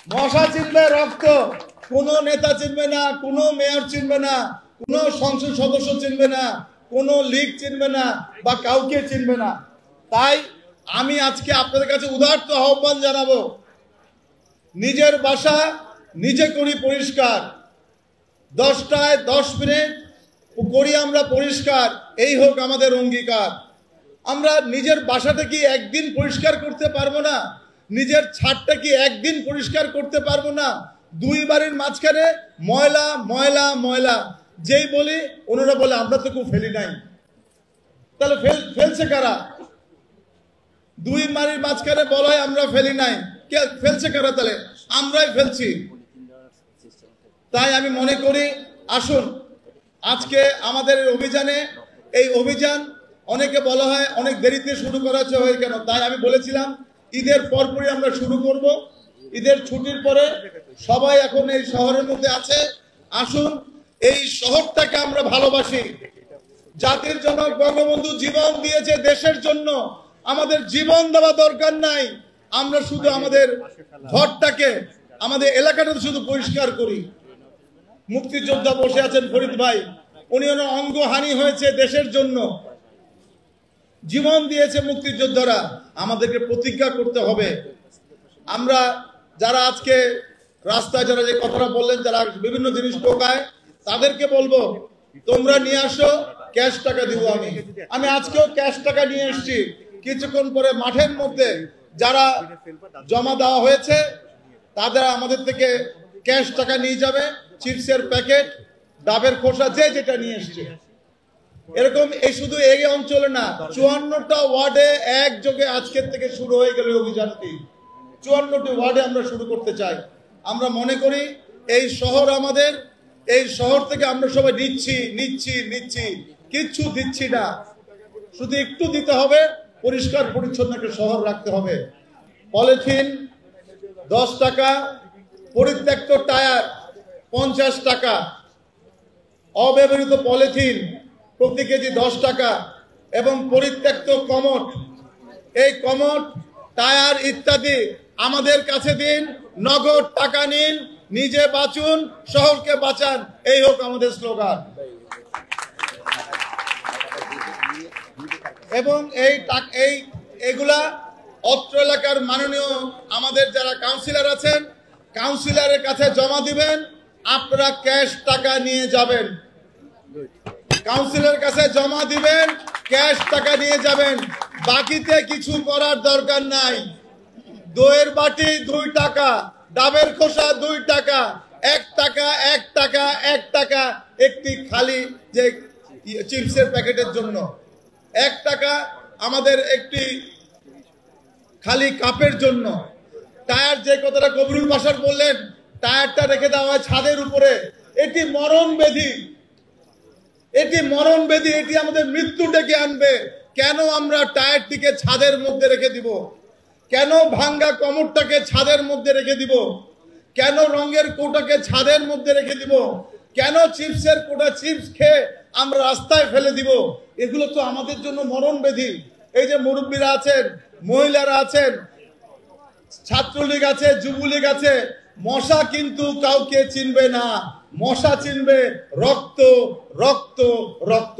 মশা চিনবে রক্ত, কোনো নেতা চিনবে না, কোনো মেয়র চিনবে না, কোনো সংসদ সদস্য চিনবে না, কোনো লীগ চিনবে না বা কাউকে চিনবে না। তাই আমি আজকে আপনাদের কাছে উদারত আহ্বান জানাবো, নিজের বাসা নিজে করি পরিষ্কার। 10টায় 10 মিনিট করি আমরা পরিষ্কার, এই হোক আমাদের অঙ্গীকার। আমরা নিজের বাসাটা কি একদিন পরিষ্কার করতে পারবো না? নিজের ছাদটা কি একদিন পরিষ্কার করতে পারবো না? দুই বাড়ির মাঝখানে ময়লা ময়লা ময়লা, যেই বলি ওনারা বলে আমরা তো কেউ ফেলি নাই। তাহলে ফেলছে কারা? দুই বাড়ির মাঝখানে বলা হয় আমরা ফেলি নাই, ফেলছে কারা? তাহলে আমরাই ফেলছি। তাই আমি মনে করি, আসুন আজকে আমাদের অভিযানে, এই অভিযান অনেকে বলা হয় অনেক দেরিতে শুরু করা হয় কেন, তাই আমি বলেছিলাম ঈদের পরপরই আমরা শুরু করব। ঈদের ছুটির পরে সবাই এখন এই শহরের মধ্যে আছে, আসুন এই শহরটাকে আমরা ভালোবাসি। জাতির জনক বঙ্গবন্ধু জীবন দিয়েছে দেশের জন্য, আমাদের জীবন দেওয়া দরকার নাই, আমরা শুধু আমাদের ঘরটাকে, আমাদের এলাকাটা শুধু পরিষ্কার করি। মুক্তিযোদ্ধা বসে আছেন ফরিদ ভাই, উনি অঙ্গহানি হয়েছে দেশের জন্য, জীবন দিয়েছে মুক্তিযোদ্ধারা। আমাদেরকে প্রতিজ্ঞা করতে হবে। আমরা যারা আজকে রাস্তায় যারা যে কথাটা বললেন, যারা বিভিন্ন জিনিস টোকায়, তাদেরকে বলবো তোমরা নিয়ে আসো, ক্যাশ টাকা দিব। আমি আজকেও ক্যাশ টাকা নিয়ে এসেছি। কিছুক্ষণ পরে মাঠের মধ্যে যারা জমা দেওয়া হয়েছে তারা আমাদের থেকে ক্যাশ টাকা নিয়ে যাবে, চিপসের প্যাকেট, ডাবের খোসা, যে যেটা নিয়ে এসছে। এরকম এই শুধু এই অঞ্চলে না, 54টা ওয়ার্ডে একযোগে আজকের থেকে শুরু হয়ে গেল অভিযানটি। 54টি ওয়ার্ডে আমরা শুরু করতে চাই। আমরা মনে করি এই শহর আমাদের, এই শহর থেকে আমরা সবাই নিচ্ছি নিচ্ছি নিচ্ছি, কিচ্ছু দিচ্ছি না, শুধু একটু দিতে হবে। পরিষ্কার পরিচ্ছন্ন একটা শহর রাখতে হবে। পলিথিন 10 টাকা, পরিত্যক্ত টায়ার 50 টাকা, অব্যবহৃত পলিথিন প্রতি কেজি 10 টাকা, এবং পরিত্যক্ত কমোড, এই কমোড, টায়ার ইত্যাদি আমাদের কাছে দিন, নগদ টাকা নিন, নিজে বাঁচুন, শহরকে বাঁচান, এই হোক আমাদের স্লোগান। এবং এইগুলা অত্র এলাকার মাননীয় আমাদের যারা কাউন্সিলর আছেন, কাউন্সিলরের কাছে জমা দিবেন। আপনারা ক্যাশ টাকা নিয়ে যাবেন, কাউন্সিলরের কাছে জমা দিবেন, ক্যাশ টাকা নিয়ে যাবেন। বাকিতে কিছু করার দরকার নাই। দইয়ের বাটি 2 টাকা, ডাবের খোসা 2 টাকা, 1 টাকা 1 টাকা 1 টাকা একটি খালি যে চিপসের প্যাকেটের জন্য, 1 টাকা আমাদের একটি খালি কাপের জন্য। টায়ার, যে কথাটা কবিরুল বাশার বললেন, টায়ারটা রেখে দেওয়া হয় ছাদের উপরে, এটি মরণ ব্যাধি, এটি মরণ ব্যাধি, এটি আমাদের মৃত্যু ডেকে আনবে। কেন আমরা টায়ারটিকে ছাদের মধ্যে রেখে দিব? কেন ভাঙ্গা কমরটাকে ছাদের মধ্যে রেখে দিব? কেন রঙের কোটাকে ছাদের মধ্যে রেখে দিব? কেন চিপসের কোটা, চিপস খেয়ে আমরা রাস্তায় ফেলে দিব? এগুলো তো আমাদের জন্য মরণ ব্যাধি। এই যে মুরব্বীরা আছেন, মহিলারা আছেন, ছাত্রলীগ আছে, যুবলীগ আছে, মশা কিন্তু কাউকে চিনবে না, মশা চিনবে রক্ত রক্ত রক্ত।